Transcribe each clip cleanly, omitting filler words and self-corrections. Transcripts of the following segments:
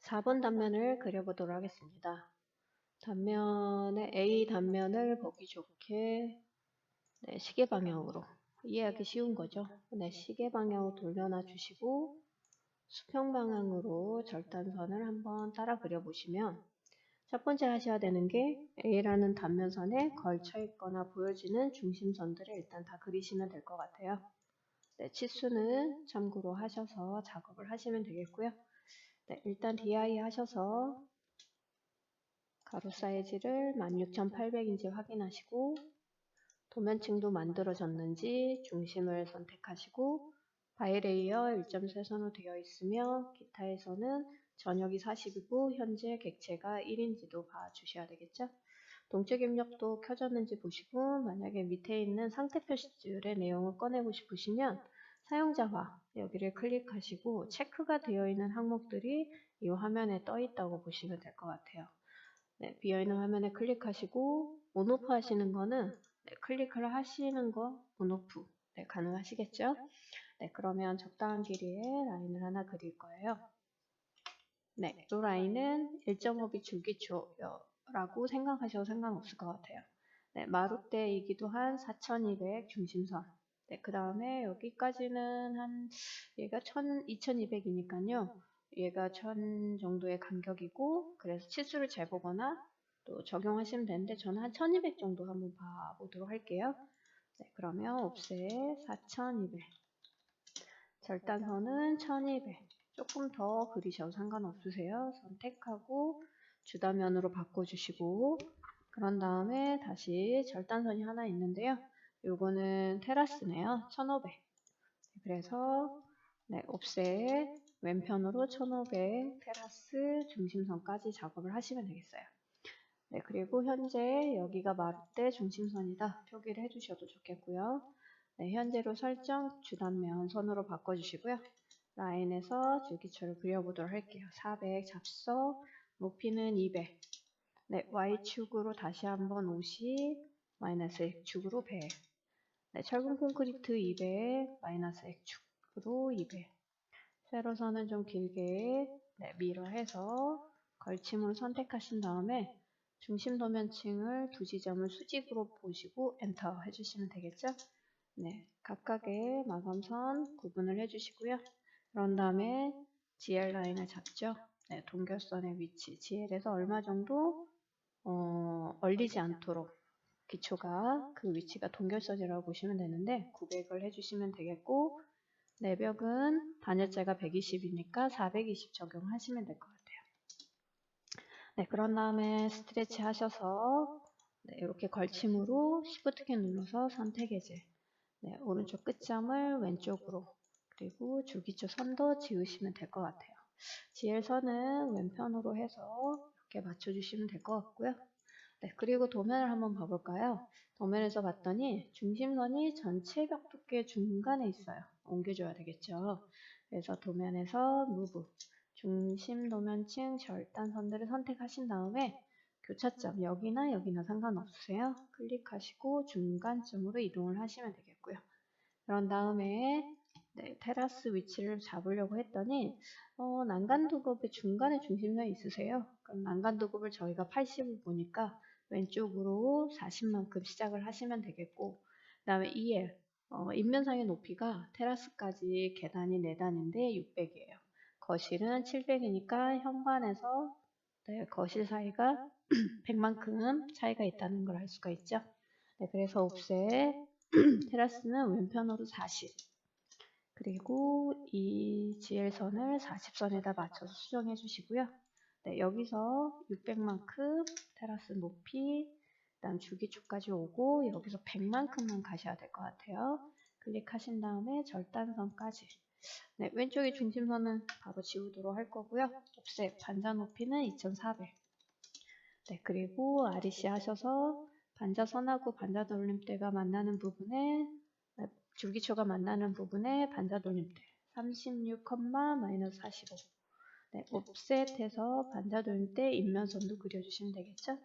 4번 단면을 그려보도록 하겠습니다. 단면의 A 단면을 보기 좋게 시계 방향으로 이해하기 쉬운 거죠. 시계 방향으로 돌려놔 주시고 수평 방향으로 절단선을 한번 따라 그려보시면 첫 번째 하셔야 되는 게 A라는 단면선에 걸쳐 있거나 보여지는 중심선들을 일단 다 그리시면 될 것 같아요. 치수는 참고로 하셔서 작업을 하시면 되겠고요. 일단 DI 하셔서 가로 사이즈를 16,800인지 확인하시고 도면층도 만들어졌는지 중심을 선택하시고 바이레이어 1.3선으로 되어 있으며 기타에서는 전역이 40이고 현재 객체가 1인지도 봐주셔야 되겠죠. 동적 입력도 켜졌는지 보시고 만약에 밑에 있는 상태 표시줄의 내용을 꺼내고 싶으시면 사용자화 여기를 클릭하시고 체크가 되어 있는 항목들이 이 화면에 떠 있다고 보시면 될 것 같아요. 비어있는 화면에 클릭하시고 온오프 하시는 거는 클릭을 하시는 거 온오프 가능하시겠죠? 그러면 적당한 길이의 라인을 하나 그릴 거예요. 이 라인은 1.5비 줄기초라고 생각하셔도 상관없을 것 같아요. 마룻대이기도 한 4200 중심선. 그 다음에 여기까지는 얘가 2200이니까요. 얘가 1000 정도의 간격이고, 그래서 치수를 재보거나 또 적용하시면 되는데, 저는 한 1200 정도 한번 봐보도록 할게요. 그러면 옵셋 4200. 절단선은 1200. 조금 더 그리셔도 상관없으세요. 선택하고 주단면으로 바꿔주시고 그런 다음에 다시 절단선이 하나 있는데요. 요거는 테라스네요. 1500. 그래서 옵셋 왼편으로 1500 테라스 중심선까지 작업을 하시면 되겠어요. 그리고 현재 여기가 마룻대 중심선이다. 표기를 해주셔도 좋겠고요. 현재로 설정 주단면 선으로 바꿔주시고요. 라인에서 줄기초를 그려보도록 할게요. 400 잡서, 높이는 200. Y축으로 다시 한번 50, 마이너스 X축으로 100. 철근 콘크리트 200, 마이너스 X축으로 200. 세로선은 좀 길게 밀어해서 걸침으로 선택하신 다음에 중심 도면층을 두 지점을 수직으로 보시고 엔터 해주시면 되겠죠? 각각의 마감선 구분을 해주시고요. 그런 다음에 GL 라인을 잡죠. 동결선의 위치, GL에서 얼마 정도 얼리지 않도록 기초가 그 위치가 동결선이라고 보시면 되는데 900을 해주시면 되겠고 내벽은 단열재가 120이니까 420 적용하시면 될 것 같아요. 그런 다음에 스트레치 하셔서 이렇게 걸침으로 Shift 키 눌러서 선택 해제. 오른쪽 끝점을 왼쪽으로 그리고 줄기초 선도 지우시면 될 것 같아요. GL 선은 왼편으로 해서 이렇게 맞춰주시면 될 것 같고요. 그리고 도면을 한번 봐볼까요? 도면에서 봤더니 중심선이 전체 벽 두께 중간에 있어요. 옮겨줘야 되겠죠. 그래서 도면에서 무브, 중심 도면층 절단선들을 선택하신 다음에 교차점 여기나 여기나 상관없으세요. 클릭하시고 중간점으로 이동을 하시면 되겠고요. 그런 다음에 테라스 위치를 잡으려고 했더니 난간도급의 중간에 중심선이 있으세요. 그럼 난간도급을 저희가 80을 보니까 왼쪽으로 40만큼 시작을 하시면 되겠고 그 다음에 EL 인면상의 높이가 테라스까지 계단이 4단인데 600이에요. 거실은 700이니까 현관에서 거실 사이가 100만큼 차이가 있다는 걸 알 수가 있죠. 그래서 옵셋 테라스는 왼편으로 40 그리고 이 GL선을 40선에다 맞춰서 수정해 주시고요. 여기서 600만큼 테라스 높이 그 다음 줄기축까지 오고 여기서 100만큼만 가셔야 될 것 같아요. 클릭하신 다음에 절단선까지 왼쪽의 중심선은 바로 지우도록 할 거고요. 옵셋 반자 높이는 2400 그리고 REC 하셔서 반자선하고 반자돌림대가 만나는 부분에 줄기초가 만나는 부분에 반자돌림대 36, 마이너스 45 옵셋해서 반자돌림대 인면선도 그려주시면 되겠죠?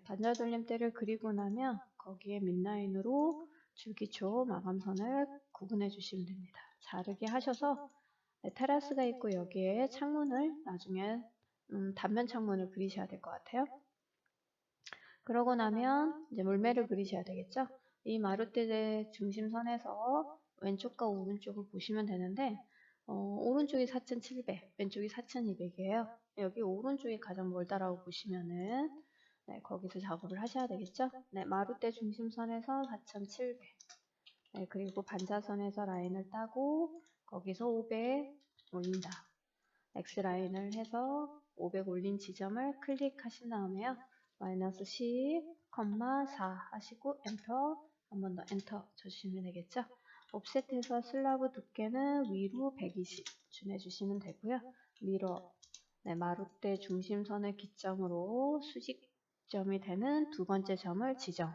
반자돌림대를 그리고 나면 거기에 mid라인으로 줄기초 마감선을 구분해 주시면 됩니다. 자르게 하셔서 테라스가 있고 여기에 창문을 나중에 단면 창문을 그리셔야 될 것 같아요. 그러고 나면 이제 물매를 그리셔야 되겠죠? 이 마루대 중심선에서 왼쪽과 오른쪽을 보시면 되는데 오른쪽이 4,700, 왼쪽이 4,200이에요. 여기 오른쪽이 가장 멀다라고 보시면은 네, 거기서 작업을 하셔야 되겠죠? 네, 마루대 중심선에서 4,700. 네, 그리고 반자선에서 라인을 따고 거기서 500 올린다. X라인을 해서 500 올린 지점을 클릭하신 다음에요. 마이너스 10, 4 하시고 엔터, 한 번 더 엔터 쳐주시면 되겠죠. 옵셋해서 슬라브 두께는 위로 120 준해주시면 되고요. 미러, 네, 마루대 중심선을 기점으로 수직점이 되는 두 번째 점을 지정,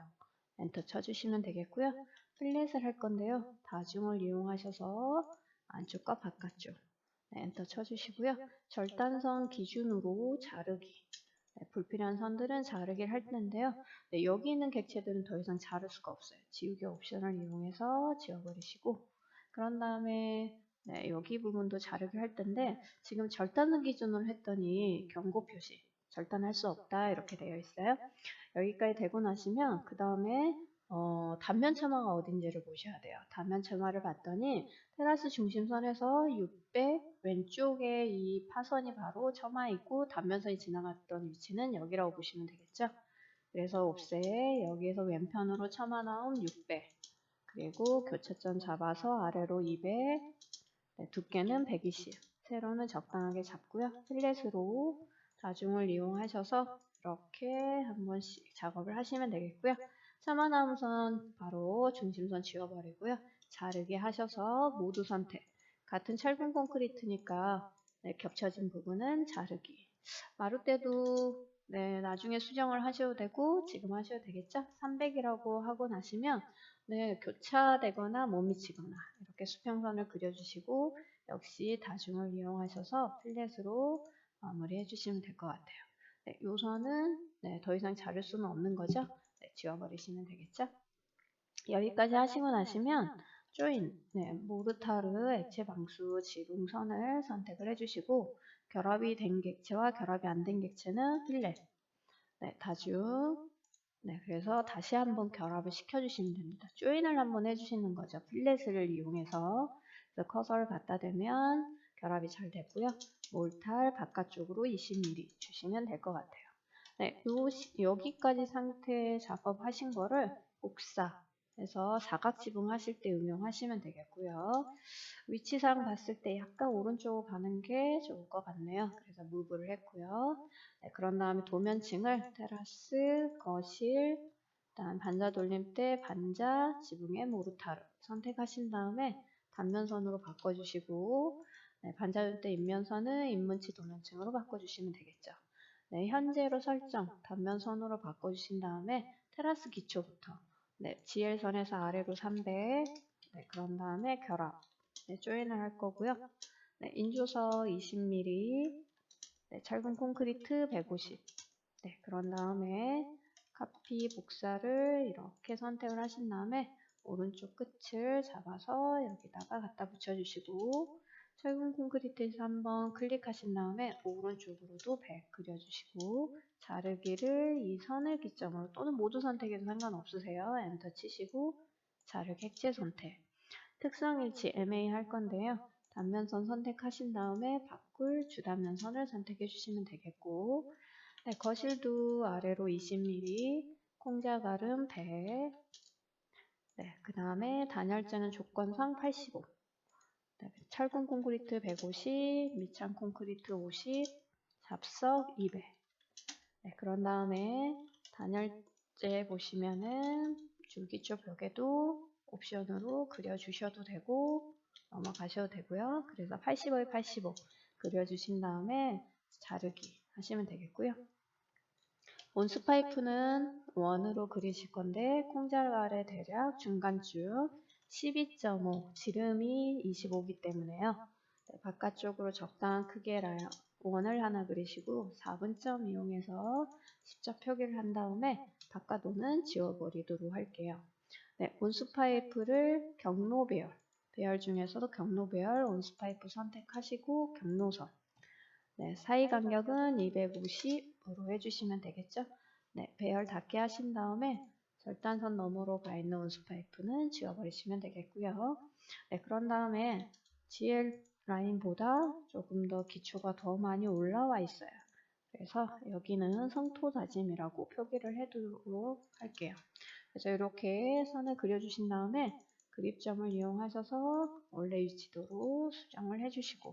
엔터 쳐주시면 되겠고요. 플랫을 할 건데요. 다중을 이용하셔서 안쪽과 바깥쪽 네, 엔터 쳐주시고요. 절단선 기준으로 자르기. 네, 불필요한 선들은 자르기를 할 텐데요. 네, 여기 있는 객체들은 더 이상 자를 수가 없어요. 지우개 옵션을 이용해서 지워버리시고 그런 다음에 네, 여기 부분도 자르기 할 텐데 지금 절단선 기준으로 했더니 경고 표시 절단할 수 없다 이렇게 되어 있어요. 여기까지 되고 나시면 그 다음에 단면 처마가 어딘지를 보셔야 돼요. 단면 처마를 봤더니 테라스 중심선에서 600 왼쪽에 이 파선이 바로 처마 있고 단면선이 지나갔던 위치는 여기라고 보시면 되겠죠. 그래서 옵셋 여기에서 왼편으로 처마 나온 600 그리고 교차점 잡아서 아래로 200 네, 두께는 120 세로는 적당하게 잡고요. 필렛으로 다중을 이용하셔서 이렇게 한 번씩 작업을 하시면 되겠고요. 처마 나온 선 바로 중심선 지워버리고요. 자르기 하셔서 모두 선택. 같은 철근 콘크리트니까 네, 겹쳐진 부분은 자르기. 마루대도 네, 나중에 수정을 하셔도 되고 지금 하셔도 되겠죠? 300이라고 하고 나시면 네, 교차되거나 못 미치거나 이렇게 수평선을 그려주시고 역시 다중을 이용하셔서 필렛으로 마무리해 주시면 될 것 같아요. 네, 요 선은 네, 더 이상 자를 수는 없는 거죠? 네, 지워버리시면 되겠죠? 여기까지 하시고 나시면 조인, 네, 모르타르 액체 방수 지붕선을 선택을 해주시고 결합이 된 객체와 결합이 안 된 객체는 필렛, 네, 다중, 네, 그래서 다시 한번 결합을 시켜주시면 됩니다. 조인을 한번 해주시는 거죠. 필렛을 이용해서 그래서 커서를 갖다 대면 결합이 잘 됐고요. 몰탈 바깥쪽으로 20mm 주시면 될 것 같아요. 네, 여기까지 상태 작업하신 거를 복사 해서 사각 지붕 하실 때 응용하시면 되겠고요. 위치상 봤을 때 약간 오른쪽으로 가는 게 좋을 것 같네요. 그래서 무브를 했고요. 네, 그런 다음에 도면층을 테라스, 거실, 다음 반자 돌림 때 반자, 지붕의 모르타르 선택하신 다음에 단면선으로 바꿔주시고 네, 반자 돌릴 때 인면선은 인문치 도면층으로 바꿔주시면 되겠죠. 네, 현재로 설정 단면선으로 바꿔주신 다음에 테라스 기초부터 네, GL선에서 아래로 300 네, 그런 다음에 결합 네, 조인을 할 거고요. 네, 인조석 20mm 네, 철근 콘크리트 150 네, 그런 다음에 카피 복사를 이렇게 선택을 하신 다음에 오른쪽 끝을 잡아서 여기다가 갖다 붙여주시고 철근 콘크리트에서 한번 클릭하신 다음에 오른쪽으로도 100 그려주시고 자르기를 이 선을 기점으로 또는 모두 선택해도 상관없으세요. 엔터 치시고 자르기 액체 선택 특성일치 MA 할 건데요. 단면선 선택하신 다음에 바꿀 주단면선을 선택해 주시면 되겠고 네, 거실도 아래로 20mm, 콩자가름 100, 네, 그 다음에 단열재는 조건상 85, 네, 철근 콘크리트 150, 밑창 콘크리트 50, 잡석 200. 네, 그런 다음에 단열재 보시면은 줄기조 벽에도 옵션으로 그려주셔도 되고 넘어가셔도 되고요. 그래서 85에 85 그려주신 다음에 자르기 하시면 되겠고요. 온수 파이프는 원으로 그리실 건데 콩자갈의 대략 중간줄 12.5 지름이 25기 때문에요. 네, 바깥쪽으로 적당한 크기의 원을 하나 그리시고 4분점 이용해서 십자 표기를 한 다음에 바깥원은 지워버리도록 할게요. 네, 온수 파이프를 경로 배열 중에서도 경로 배열 온수 파이프 선택하시고 경로선 네, 사이 간격은 250으로 해주시면 되겠죠. 네, 배열 닿게 하신 다음에 절단선 너머로 가 있는 온수 파이프는 지워버리시면 되겠고요. 네, 그런 다음에 GL 라인보다 조금 더 기초가 더 많이 올라와 있어요. 그래서 여기는 성토 다짐이라고 표기를 해두도록 할게요. 그래서 이렇게 선을 그려주신 다음에 그립점을 이용하셔서 원래 위치도로 수정을 해주시고,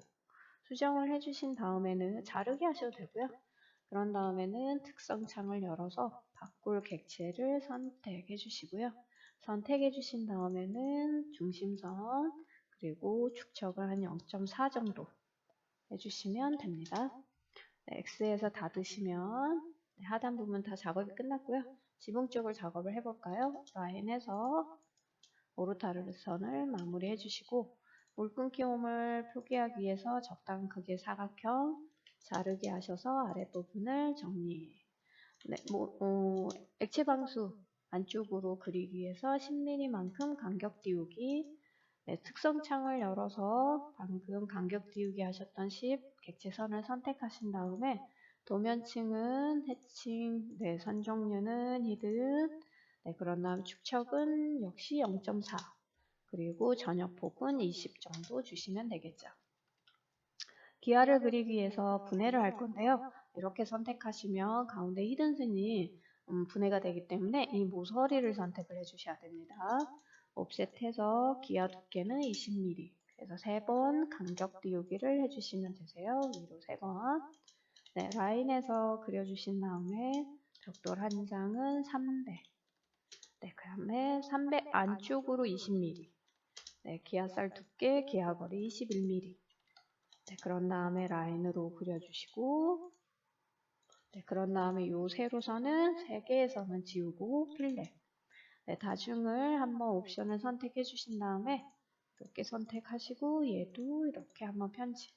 수정을 해주신 다음에는 자르기 하셔도 되고요. 그런 다음에는 특성창을 열어서 바꿀 객체를 선택해 주시고요. 선택해 주신 다음에는 중심선 그리고 축척을 한 0.4 정도 해주시면 됩니다. 네, X에서 닫으시면 네, 하단 부분 다 작업이 끝났고요. 지붕 쪽을 작업을 해볼까요? 라인에서 오르타르 선을 마무리해 주시고, 물끊기홈을 표기하기 위해서 적당한 크기의 사각형 자르기 하셔서 아랫부분을 정리. 네, 액체 방수 안쪽으로 그리기 위해서 10mm만큼 간격 띄우기. 네, 특성창을 열어서 방금 간격 띄우기 하셨던 10 객체선을 선택하신 다음에 도면층은 해칭, 네, 선 종류는 히든, 네, 그런 다음 축척은 역시 0.4, 그리고 전역폭은 20 정도 주시면 되겠죠. 기아를 그리기 위해서 분해를 할 건데요. 이렇게 선택하시면 가운데 히든선이 분해가 되기 때문에 이 모서리를 선택을 해주셔야 됩니다. 옵셋해서 기아 두께는 20mm. 그래서 3번 간격 띄우기를 해주시면 되세요. 위로 3번. 네, 라인에서 그려주신 다음에 벽돌 한 장은 300. 네, 그 다음에 300 안쪽으로 20mm. 네, 기아살 두께, 기아거리 21mm. 네, 그런 다음에 라인으로 그려주시고, 네, 그런 다음에 요 세로선은 3개의 선은 지우고 필렛. 네, 다중을 한번 옵션을 선택해 주신 다음에 이렇게 선택하시고 얘도 이렇게 한번 편집.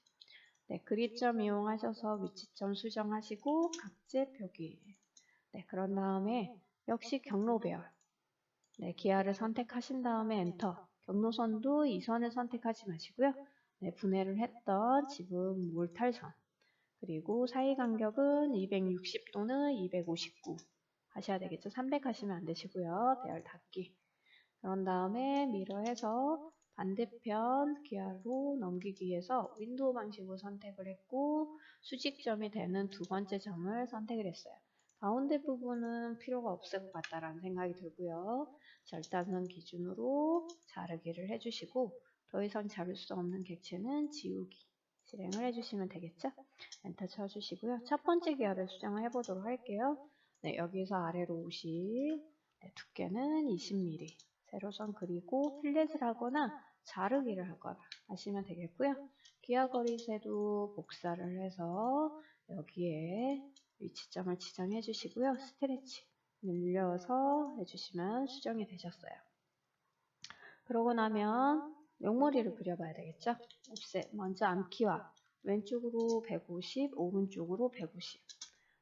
네, 그립점 이용하셔서 위치점 수정하시고 각재 표기. 네, 그런 다음에 역시 경로 배열. 네, 기아를 선택하신 다음에 엔터. 경로선도 이 선을 선택하지 마시고요. 네, 분해를 했던 지붕 몰탈선. 그리고 사이 간격은 260 또는 259 하셔야 되겠죠. 300 하시면 안 되시고요. 배열 닫기. 그런 다음에 미러해서 반대편 기아로 넘기기 위해서 윈도우 방식으로 선택을 했고, 수직점이 되는 두 번째 점을 선택을 했어요. 가운데 부분은 필요가 없을 것 같다라는 생각이 들고요. 절단선 기준으로 자르기를 해주시고, 더 이상 자를 수 없는 객체는 지우기 실행을 해주시면 되겠죠. 엔터 쳐주시고요. 첫 번째 기아를 수정을 해보도록 할게요. 네, 여기서 아래로 50, 네, 두께는 20mm. 세로선 그리고 필렛을 하거나 자르기를 하거나 하시면 되겠고요. 기아거리새도 복사를 해서 여기에 위치점을 지정해 주시고요. 스트레치 늘려서 해주시면 수정이 되셨어요. 그러고 나면 용머리를 그려봐야 되겠죠. 옵셋 먼저 암키와 왼쪽으로 150, 오른쪽으로 150.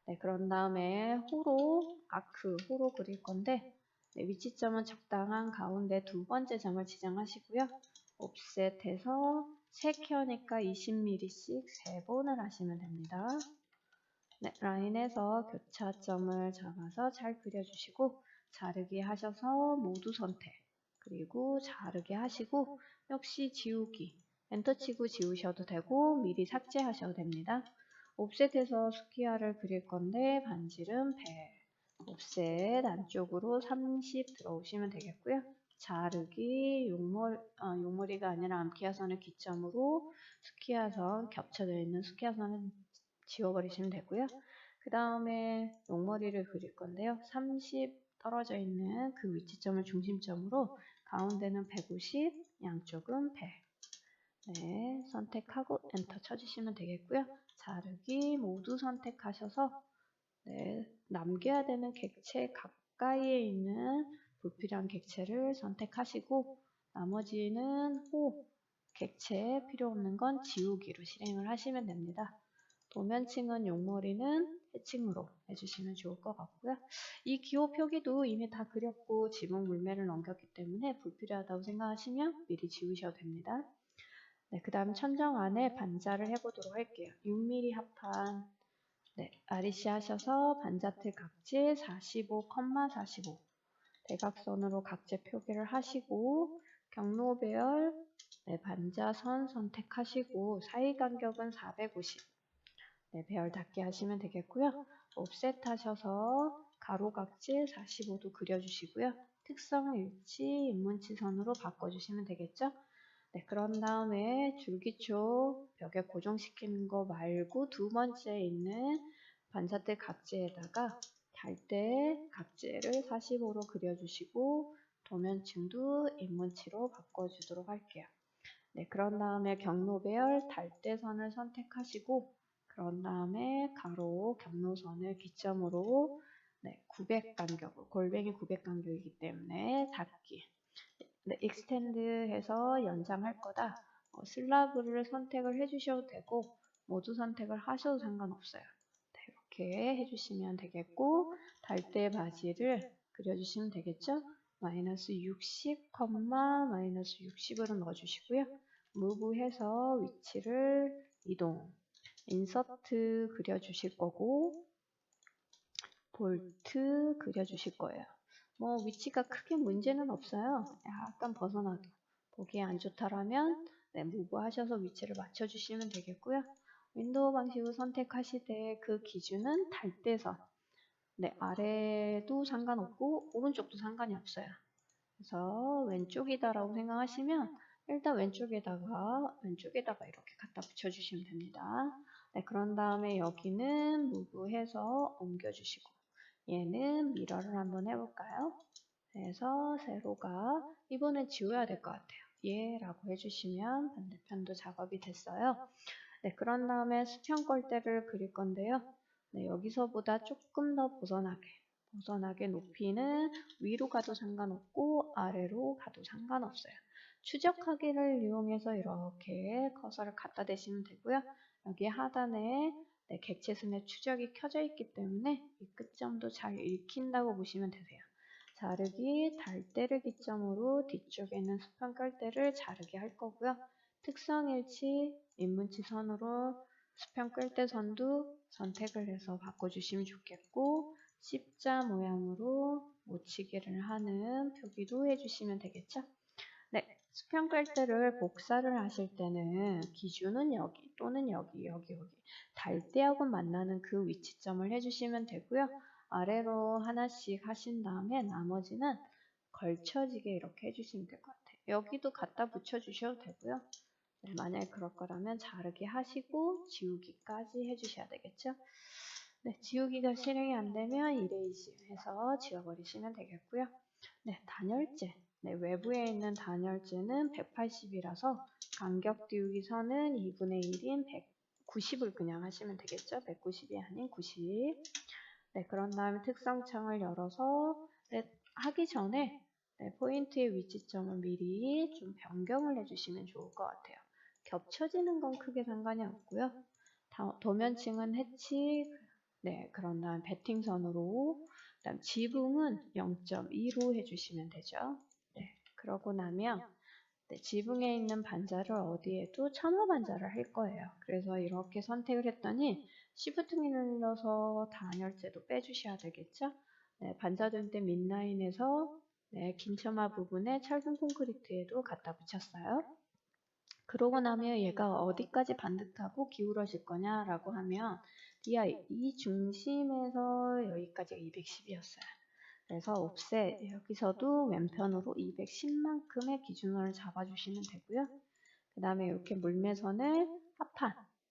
네, 그런 다음에 호로, 호로 그릴 건데, 네, 위치점은 적당한 가운데 두 번째 점을 지정하시고요. 옵셋해서 3켜니까 20mm씩 3번을 하시면 됩니다. 네, 라인에서 교차점을 잡아서 잘 그려주시고, 자르기 하셔서 모두 선택. 그리고 자르기 하시고, 역시 지우기. 엔터 치고 지우셔도 되고, 미리 삭제하셔도 됩니다. 옵셋해서 스키아를 그릴 건데, 반지름 100. 옵셋 안쪽으로 30 들어오시면 되겠고요. 자르기, 용머리가 아니라 암키아선을 기점으로 스키아선, 겹쳐져 있는 스키아선을 지워버리시면 되고요. 그 다음에 용머리를 그릴 건데요. 30 떨어져 있는 그 위치점을 중심점으로 가운데는 150, 양쪽은 100. 네, 선택하고 엔터 쳐주시면 되겠고요. 자르기 모두 선택하셔서 네, 남겨야 되는 객체 가까이에 있는 불필요한 객체를 선택하시고 나머지는 객체 필요 없는 건 지우기로 실행을 하시면 됩니다. 도면층은 용머리는 해칭으로 해주시면 좋을 것 같고요. 이 기호 표기도 이미 다 그렸고 지붕 물매를 넘겼기 때문에 불필요하다고 생각하시면 미리 지우셔도 됩니다. 네, 그 다음 천정 안에 반자를 해보도록 할게요. 6mm 합판. 네, REC 하셔서 반자틀 각질 45,45 대각선으로 각재 표기를 하시고 경로 배열 네, 반자선 선택하시고 사이 간격은 450 네, 배열 닿게 하시면 되겠고요. 옵셋 하셔서 가로 각질 45도 그려주시고요. 특성 일치 인문치선으로 바꿔주시면 되겠죠. 네, 그런 다음에 줄기초 벽에 고정시키는 거 말고 두 번째에 있는 반사대 각재에다가 달대 각재를 45로 그려주시고 도면층도 인문치로 바꿔주도록 할게요. 네, 그런 다음에 경로 배열 달대선을 선택하시고 그런 다음에 가로 경로선을 기점으로 네, 900 간격, 골뱅이 900 간격이기 때문에 닫기. 네, 익스텐드해서 연장할 거다. 슬라브를 선택을 해주셔도 되고 모두 선택을 하셔도 상관없어요. 네, 이렇게 해주시면 되겠고 달대 바지를 그려주시면 되겠죠? 마이너스 60, 마이너스 60으로 넣어주시고요. 무브해서 위치를 이동, 인서트 그려주실 거고 볼트 그려주실 거예요. 뭐 위치가 크게 문제는 없어요. 약간 벗어나도 보기에 안 좋다라면 네, 무브 하셔서 위치를 맞춰주시면 되겠고요. 윈도우 방식을 선택하시되 그 기준은 달대선 네, 아래도 상관없고 오른쪽도 상관이 없어요. 그래서 왼쪽이다라고 생각하시면 일단 왼쪽에다가 이렇게 갖다 붙여주시면 됩니다. 네, 그런 다음에 여기는 무브해서 옮겨주시고 얘는 미러를 한번 해볼까요? 그래서 세로가 이번엔 지워야 될 것 같아요. 얘라고 해주시면 반대편도 작업이 됐어요. 네, 그런 다음에 수평 걸대를 그릴 건데요. 네, 여기서보다 조금 더 벗어나게 높이는 위로 가도 상관없고 아래로 가도 상관없어요. 추적하기를 이용해서 이렇게 커서를 갖다 대시면 되고요. 여기 하단에 네, 객체선의 추적이 켜져 있기 때문에 이 끝점도 잘 읽힌다고 보시면 되세요. 자르기, 달대를 기점으로 뒤쪽에 있는 수평 깔대를 자르게 할 거고요. 특성일치, 인문치 선으로 수평 끌대 선도 선택을 해서 바꿔주시면 좋겠고 십자 모양으로 모치기를 하는 표기도 해주시면 되겠죠. 네, 수평 깔대를 복사를 하실 때는 기준은 여기 또는 여기 달대하고 만나는 그 위치점을 해주시면 되고요. 아래로 하나씩 하신 다음에 나머지는 걸쳐지게 이렇게 해주시면 될 것 같아요. 여기도 갖다 붙여주셔도 되고요. 네, 만약에 그럴 거라면 자르기 하시고 지우기까지 해주셔야 되겠죠. 네, 지우기가 실행이 안 되면 이레이즈 해서 지워버리시면 되겠고요. 네, 단열재. 네, 외부에 있는 단열재는 180이라서 간격 띄우기 선은 2분의 1인 190을 그냥 하시면 되겠죠. 190이 아닌 90. 네, 그런 다음에 특성창을 열어서 네, 하기 전에 네, 포인트의 위치점을 미리 좀 변경을 해주시면 좋을 것 같아요. 겹쳐지는 건 크게 상관이 없고요. 도면층은 해치, 네, 그런 다음 베팅선으로, 그다음 지붕은 0.2로 해주시면 되죠. 네, 그러고 나면 네, 지붕에 있는 반자를 어디에도 첨화 반자를 할 거예요. 그래서 이렇게 선택을 했더니 Shift키 눌러서 단열재도 빼주셔야 되겠죠. 네, 반자될 때 mid라인에서 네, 긴 첨화 부분에 철근 콘크리트에도 갖다 붙였어요. 그러고 나면 얘가 어디까지 반듯하고 기울어질 거냐라고 하면 이 중심에서 여기까지가 210이었어요. 그래서 옵셋 여기서도 왼편으로 210만큼의 기준원을 잡아주시면 되고요. 그 다음에 이렇게 물매선을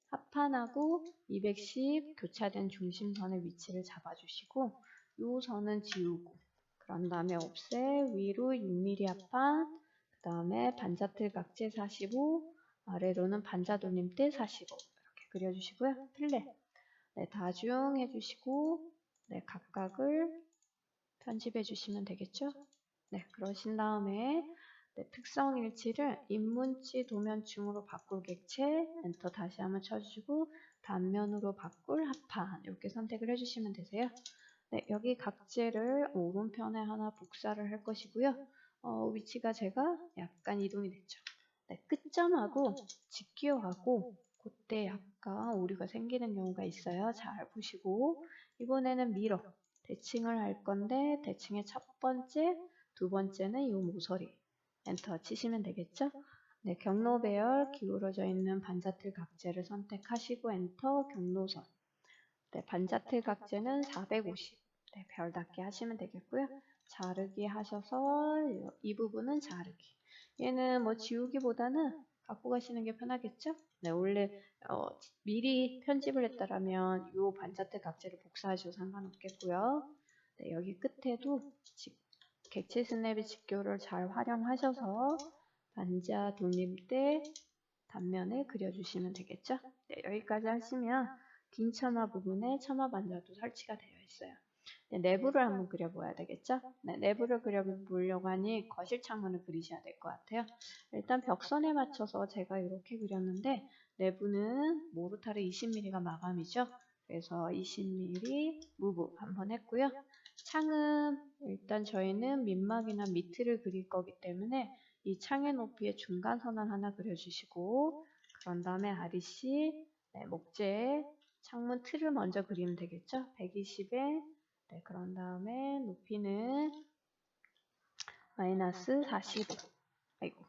합판하고 210 교차된 중심선의 위치를 잡아주시고 이 선은 지우고 그런 다음에 옵셋 위로 6mm 합판 그 다음에 반자틀 각재 45 아래로는 반자 돌림대 45 이렇게 그려주시고요. 플랫 네, 다중 해주시고 네, 각각을 편집해 주시면 되겠죠? 네, 그러신 다음에 네, 특성 일치를 인문치 도면층으로 바꿀 객체 엔터 다시 한번 쳐주시고 단면으로 바꿀 합판 이렇게 선택을 해주시면 되세요. 네, 여기 각재를 오른편에 하나 복사를 할 것이고요. 위치가 제가 약간 이동이 됐죠. 네, 끝점하고 직교하고 그때 약간 오류가 생기는 경우가 있어요. 잘 보시고 이번에는 미러 대칭을 할 건데 대칭의 첫 번째, 두 번째는 이 모서리 엔터 치시면 되겠죠? 네, 경로 배열 기울어져 있는 반자틀 각재를 선택하시고 엔터 경로선 네, 반자틀 각재는 450 네, 별 닿게 하시면 되겠고요. 자르기 하셔서 이 부분은 자르기 얘는 뭐 지우기보다는 갖고 가시는 게 편하겠죠? 네, 원래 미리 편집을 했다라면 이 반자틀 각재를 복사하셔도 상관없겠고요. 네, 여기 끝에도 객체 스냅의 직교를 잘 활용하셔서 반자 돌림대 단면을 그려주시면 되겠죠? 네, 여기까지 하시면 긴 처마 부분에 처마 반자도 설치가 되어 있어요. 네, 내부를 한번 그려봐야 되겠죠? 네, 내부를 그려보려고 하니 거실 창문을 그리셔야 될 것 같아요. 일단 벽선에 맞춰서 제가 이렇게 그렸는데 내부는 모르타르 20mm가 마감이죠. 그래서 20mm 무브 한번 했고요. 창은 일단 저희는 민막이나 미트를 그릴 거기 때문에 이 창의 높이의 중간선을 하나 그려주시고 그런 다음에 REC 네, 목재 창문 틀을 먼저 그리면 되겠죠. 120에 네, 그런 다음에 높이는 마이너스 45 아이고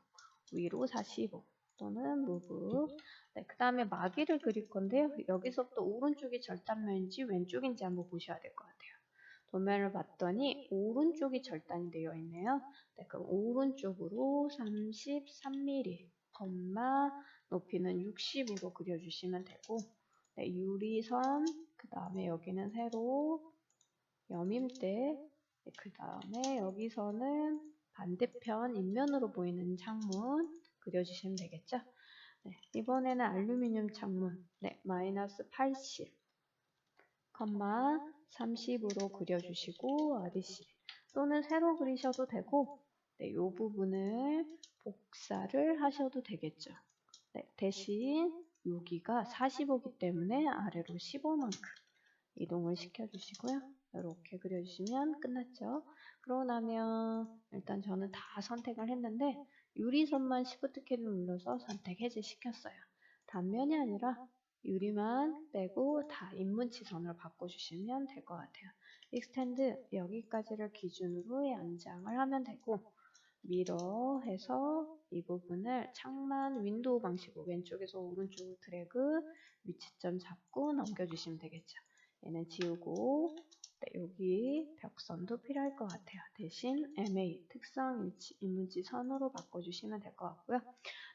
위로 45 또는 무브 네, 그 다음에 마기를 그릴 건데요. 여기서부터 오른쪽이 절단면인지 왼쪽인지 한번 보셔야 될 것 같아요. 도면을 봤더니 오른쪽이 절단이 되어 있네요. 네, 그럼 오른쪽으로 33mm, 높이는 60으로 그려주시면 되고 네, 유리선, 그 다음에 여기는 세로, 여밈대, 네, 그 다음에 여기서는 반대편 인면으로 보이는 창문 그려주시면 되겠죠. 네, 이번에는 알루미늄 창문, 네, 마이너스 80, 30으로 그려주시고 REC 또는 세로 그리셔도 되고 네, 이 부분을 복사를 하셔도 되겠죠. 네, 대신 여기가 45이기 때문에 아래로 15만큼 이동을 시켜주시고요. 이렇게 그려주시면 끝났죠. 그러고 나면 일단 저는 다 선택을 했는데 유리선만 Shift 키를 눌러서 선택 해제 시켰어요. 단면이 아니라 유리만 빼고 다 인문치선으로 바꿔주시면 될 것 같아요. 익스텐드 여기까지를 기준으로 연장을 하면 되고 미러 해서 이 부분을 창만 윈도우 방식으로 왼쪽에서 오른쪽으로 드래그 위치점 잡고 넘겨주시면 되겠죠. 얘는 지우고 네, 여기 벽선도 필요할 것 같아요. 대신 MA 특성 인문지 선으로 바꿔주시면 될 것 같고요.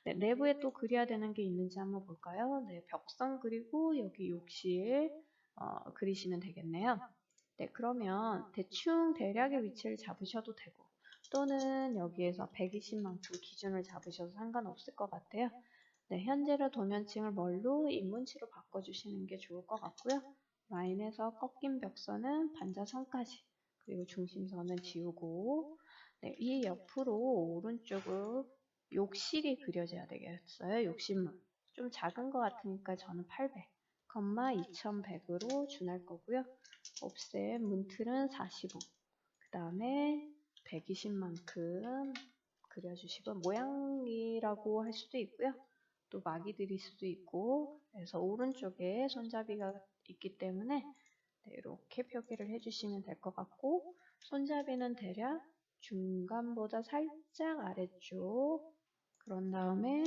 네, 내부에 또 그려야 되는 게 있는지 한번 볼까요? 네, 벽선 그리고 여기 욕실 그리시면 되겠네요. 네, 그러면 대충 대략의 위치를 잡으셔도 되고 또는 여기에서 120만큼 기준을 잡으셔도 상관없을 것 같아요. 네, 현재로 도면층을 뭘로 인문치로 바꿔주시는 게 좋을 것 같고요. 라인에서 꺾인 벽선은 반자선까지 그리고 중심선은 지우고 네, 이 옆으로 오른쪽으로 욕실이 그려져야 되겠어요. 욕실문 좀 작은 것 같으니까 저는 800, 2100으로 준할 거고요. 옵셋 문틀은 45, 그 다음에 120만큼 그려주시고 모양이라고 할 수도 있고요. 또 막이 들일 수도 있고 그래서 오른쪽에 손잡이가 있기 때문에 네, 이렇게 표기를 해주시면 될 것 같고 손잡이는 대략 중간보다 살짝 아래쪽 그런 다음에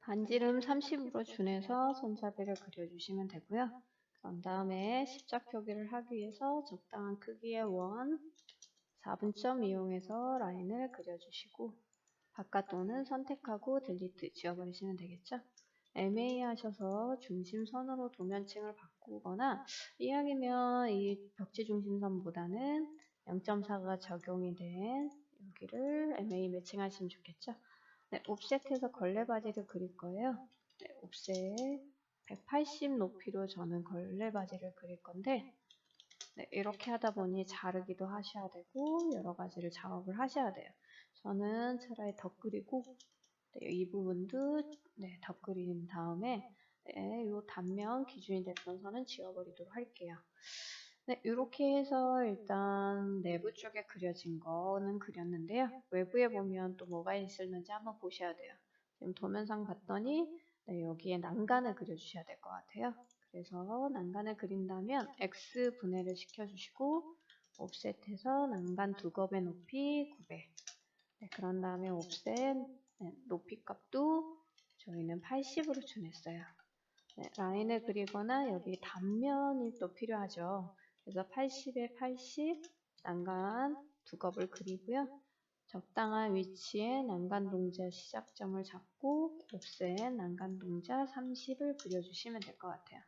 반지름 30으로 준해서 손잡이를 그려주시면 되고요. 그런 다음에 십자 표기를 하기 위해서 적당한 크기의 원 4분점 이용해서 라인을 그려주시고 바깥도는 선택하고 딜리트 지워버리시면 되겠죠. MA 하셔서 중심선으로 도면층을 바꾸거나 이왕이면 이 벽지 중심선보다는 0.4가 적용이 된 여기를 MA 매칭하시면 좋겠죠. 네, 옵셋해서 걸레 바지를 그릴 거예요. 네, 옵셋 180 높이로 저는 걸레 바지를 그릴 건데 네, 이렇게 하다 보니 자르기도 하셔야 되고 여러 가지를 작업을 하셔야 돼요. 저는 차라리 덧 그리고 네, 이 부분도 네, 덧 그린 다음에 네, 이 단면 기준이 됐던 선은 지워버리도록 할게요. 네, 이렇게 해서 일단 내부 쪽에 그려진 거는 그렸는데요. 외부에 보면 또 뭐가 있을는지 한번 보셔야 돼요. 지금 도면상 봤더니 네, 여기에 난간을 그려주셔야 될 것 같아요. 그래서 난간을 그린다면 X 분해를 시켜주시고 옵셋해서 난간 두 겹의 높이 900. 네, 그런 다음에 옵셋 네, 높이 값도 저희는 80으로 준했어요. 네, 라인을 그리거나 여기 단면이 또 필요하죠. 그래서 80에 80 난간 두 겹을 그리고요. 적당한 위치에 난간 동자 시작점을 잡고 옵셋 난간 동자 30을 그려주시면 될 것 같아요.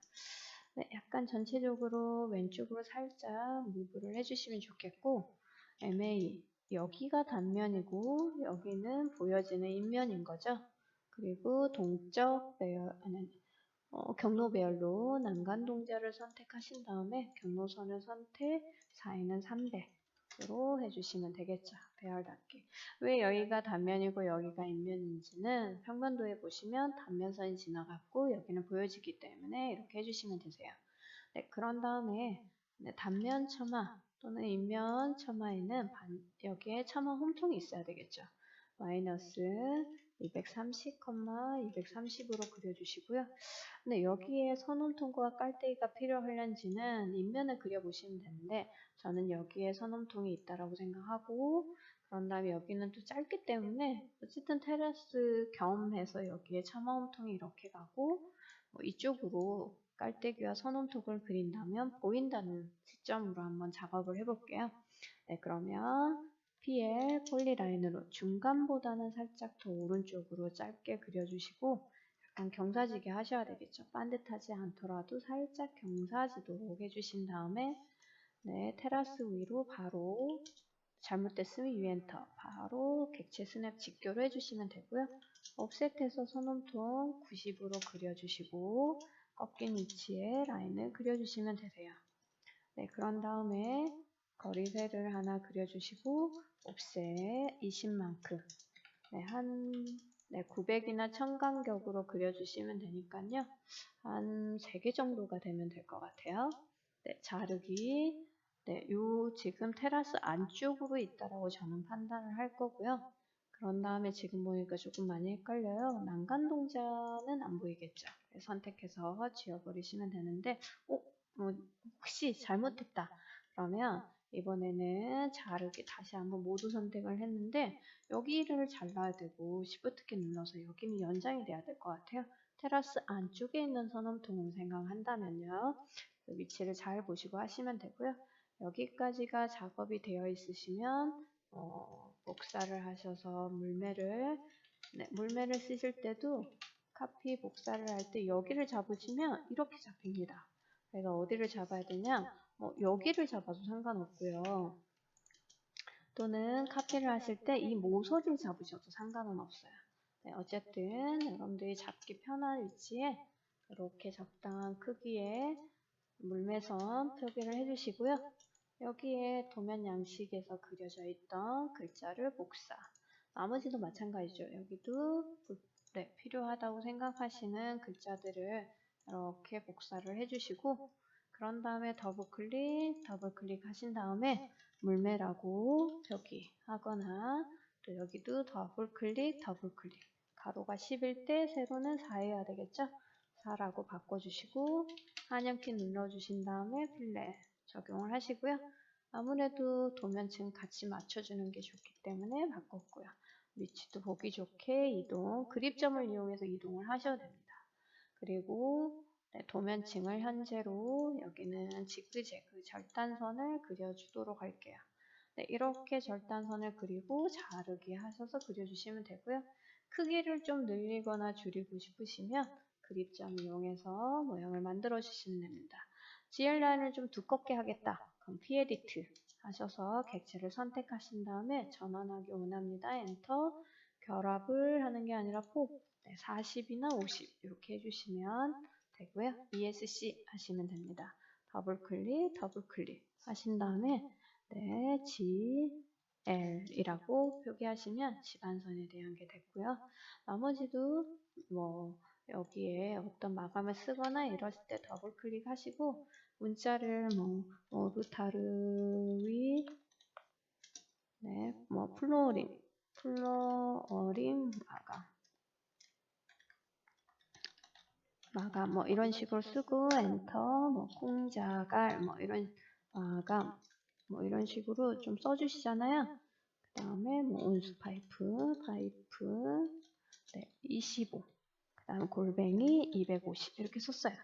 네, 약간 전체적으로 왼쪽으로 살짝 무브를 해주시면 좋겠고 MA 여기가 단면이고 여기는 보여지는 인면인 거죠. 그리고 동적 배열, 경로 배열로 난간 동자를 선택하신 다음에 경로선을 선택, 4에는 300으로 해주시면 되겠죠. 배열답게. 왜 여기가 단면이고 여기가 인면인지는 평면도에 보시면 단면선이 지나갔고 여기는 보여지기 때문에 이렇게 해주시면 되세요. 네, 그런 다음에 네, 단면 처마 또는 인면 처마에는 여기에 처마 홈통이 있어야 되겠죠. 마이너스 230, 230으로 그려주시고요. 근데 여기에 선홈통과 깔때기가 필요하려는지는 인면을 그려보시면 되는데 저는 여기에 선홈통이 있다라고 생각하고 그런 다음에 여기는 또 짧기 때문에 어쨌든 테라스 겸해서 여기에 처마홈통이 이렇게 가고 이쪽으로 깔때기와 선홈통을 그린다면 보인다는 시점으로 한번 작업을 해볼게요. 네, 그러면 PL 폴리라인으로 중간보다는 살짝 더 오른쪽으로 짧게 그려주시고 약간 경사지게 하셔야 되겠죠. 반듯하지 않더라도 살짝 경사지도록 해주신 다음에 네, 테라스 위로 바로 잘못됐으면 유엔터 바로 객체 스냅 직교로 해주시면 되고요. 옵셋해서 선홈통 90으로 그려주시고 꺾인 위치에 라인을 그려주시면 되세요. 네, 그런 다음에 거리세를 하나 그려주시고 옵셋 20만큼 네, 네, 900이나 1000 간격으로 그려주시면 되니까요. 한 3개 정도가 되면 될 것 같아요. 네, 자르기. 네, 요 지금 테라스 안쪽으로 있다라고 저는 판단을 할 거고요. 그런 다음에 지금 보니까 조금 많이 헷갈려요. 난간 동자는 안 보이겠죠. 선택해서 지워버리시면 되는데, 뭐 혹시 잘못했다. 그러면 이번에는 자르기 다시 한번 모두 선택을 했는데 여기를 잘라야 되고 Shift키 눌러서 여기는 연장이 돼야 될 것 같아요. 테라스 안쪽에 있는 선홈통을 생각한다면요. 위치를 잘 보시고 하시면 되고요. 여기까지가 작업이 되어 있으시면 복사를 하셔서 물매를 쓰실 때도 카피 복사를 할 때 여기를 잡으시면 이렇게 잡힙니다. 그래서 어디를 잡아야 되냐? 여기를 잡아도 상관없고요. 또는 카피를 하실 때 이 모서리를 잡으셔도 상관은 없어요. 네, 어쨌든 여러분들이 잡기 편한 위치에 이렇게 적당한 크기의 물매선 표기를 해주시고요. 여기에 도면 양식에서 그려져 있던 글자를 복사. 나머지도 마찬가지죠. 여기도 네, 필요하다고 생각하시는 글자들을 이렇게 복사를 해주시고 그런 다음에 더블 클릭 하신 다음에 물매라고 표기하거나 또 여기도 더블 클릭 가로가 10일 때 세로는 4여야 되겠죠? 4라고 바꿔주시고 한영키 눌러주신 다음에 필렛 적용을 하시고요. 아무래도 도면층 같이 맞춰주는 게 좋기 때문에 바꿨고요. 위치도 보기 좋게 이동, 그립점을 이용해서 이동을 하셔도 됩니다. 그리고 네, 도면층을 현재로 여기는 지그재그 절단선을 그려주도록 할게요. 네, 이렇게 절단선을 그리고 자르기 하셔서 그려주시면 되고요. 크기를 좀 늘리거나 줄이고 싶으시면 그립점 이용해서 모양을 만들어 주시면 됩니다. GL라인을 좀 두껍게 하겠다. 그럼 P-에디트 하셔서 객체를 선택하신 다음에 전환하기 원합니다. 엔터. 결합을 하는 게 아니라 폭 40이나 50 이렇게 해주시면 되고요. ESC 하시면 됩니다. 더블 클릭 하신 다음에 네, GL이라고 표기하시면 집안선에 대한 게 됐고요. 나머지도 뭐 여기에 어떤 마감을 쓰거나 이럴 때 더블 클릭하시고 문자를 뭐 오르타르위 네, 뭐 플로어링 마감 뭐 이런 식으로 쓰고 엔터 뭐 콩자갈 뭐 이런 마감 뭐 이런 식으로 좀 써주시잖아요. 그 다음에 뭐 온수 파이프 네, 25 그 다음 골뱅이 250 이렇게 썼어요.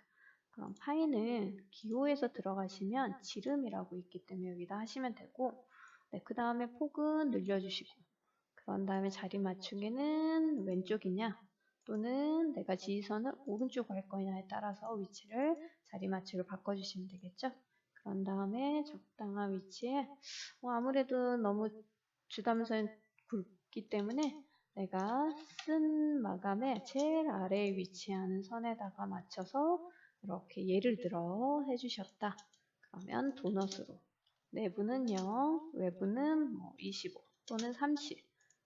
그럼 파이는 기호에서 들어가시면 지름이라고 있기 때문에 여기다 하시면 되고 네, 그 다음에 폭은 늘려주시고 그런 다음에 자리 맞추기는 왼쪽이냐 또는 내가 지휘선을 오른쪽 갈 거냐에 따라서 위치를 자리 맞추기로 바꿔주시면 되겠죠. 그런 다음에 적당한 위치에 아무래도 너무 주담선 굵기 때문에 내가 쓴 마감에 제일 아래에 위치하는 선에다가 맞춰서 이렇게 예를 들어 해주셨다. 그러면 도넛으로 내부는 0, 외부는 뭐 25 또는 30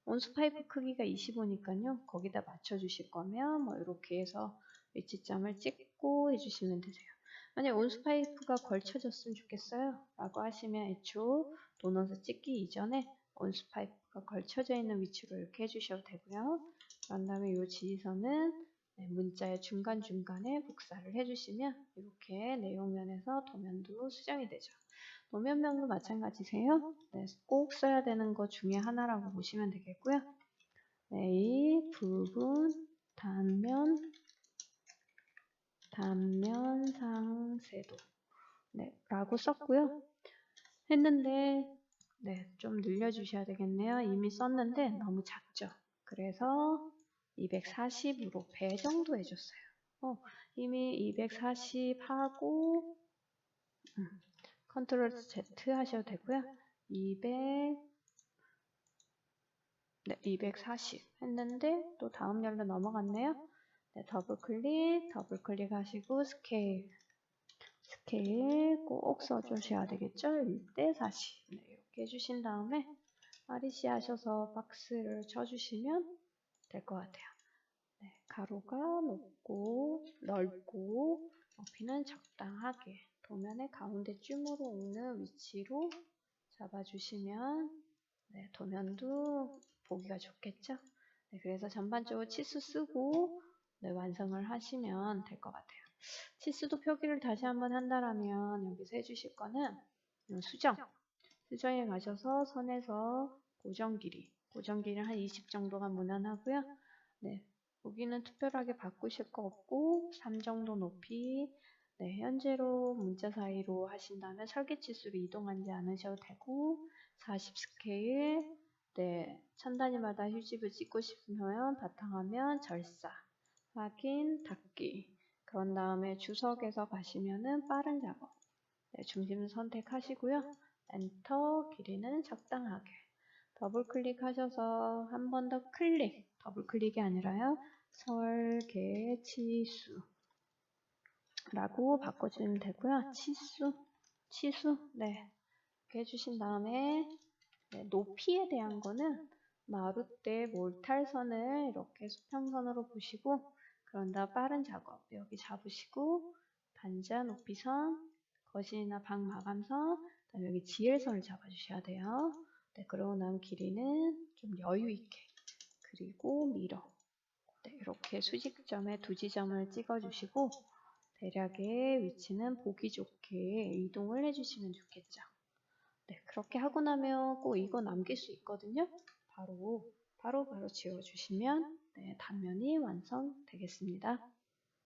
온수 파이프 크기가 25니까요. 거기다 맞춰주실 거면 뭐 이렇게 해서 위치점을 찍고 해주시면 되세요. 만약 온수 파이프가 걸쳐졌으면 좋겠어요. 라고 하시면 애초 도넛을 찍기 이전에 온수 파이프가 걸쳐져 있는 위치로 이렇게 해주셔도 되고요. 그런 다음에 이 지휘선은 문자의 중간중간에 복사를 해주시면 이렇게 내용면에서 도면도 수정이 되죠. 도면명도 마찬가지세요. 네, 꼭 써야 되는 것 중에 하나라고 보시면 되겠고요. 네, 이 부분 단면 상세도 네, 라고 썼고요. 했는데 네, 좀 늘려주셔야 되겠네요. 이미 썼는데 너무 작죠. 그래서 240으로 배 정도 해줬어요. 이미 240 하고 컨트롤 Z 하셔도 되고요. 240 했는데 또 다음 열로 넘어갔네요. 네, 더블 클릭 하시고 스케일 꼭 써주셔야 되겠죠. 1대 40 네, 이렇게 해주신 다음에 REC 하셔서 박스를 쳐주시면 될 것 같아요. 네, 가로가 높고 넓고 높이는 적당하게 도면의 가운데쯤으로 오는 위치로 잡아주시면 네, 도면도 보기가 좋겠죠. 네, 그래서 전반적으로 치수 쓰고 네, 완성을 하시면 될 것 같아요. 치수도 표기를 다시 한번 한다라면 여기서 해주실 거는 수정에 가셔서 선에서 고정 길이를 한 20 정도가 무난하고요. 네, 여기는 특별하게 바꾸실 거 없고 3 정도 높이 네, 현재로 문자 사이로 하신다면 설계 치수로 이동하지 않으셔도 되고 40 스케일 네, 천 단위마다 휴집을 찍고 싶으면 바탕화면 절사 확인 닫기 그런 다음에 주석에서 가시면은 빠른 작업 네, 중심 선택하시고요. 엔터 길이는 적당하게 더블 클릭하셔서 한 번 더 더블 클릭이 아니라요. 설계 치수 라고 바꿔주면 되고요. 치수 네 이렇게 해주신 다음에 네, 높이에 대한 거는 마루대 몰탈선을 이렇게 수평선으로 보시고 그런다 빠른 작업 여기 잡으시고 반자 높이선 거실이나 방 마감선 그다음에 여기 지엘선을 잡아주셔야 돼요. 네, 그러고 난 길이는 좀 여유 있게 그리고 미러 네, 이렇게 수직점에 두 지점을 찍어주시고 대략의 위치는 보기 좋게 이동을 해주시면 좋겠죠. 네, 그렇게 하고 나면 꼭 이거 남길 수 있거든요. 바로 지워주시면 네, 단면이 완성되겠습니다.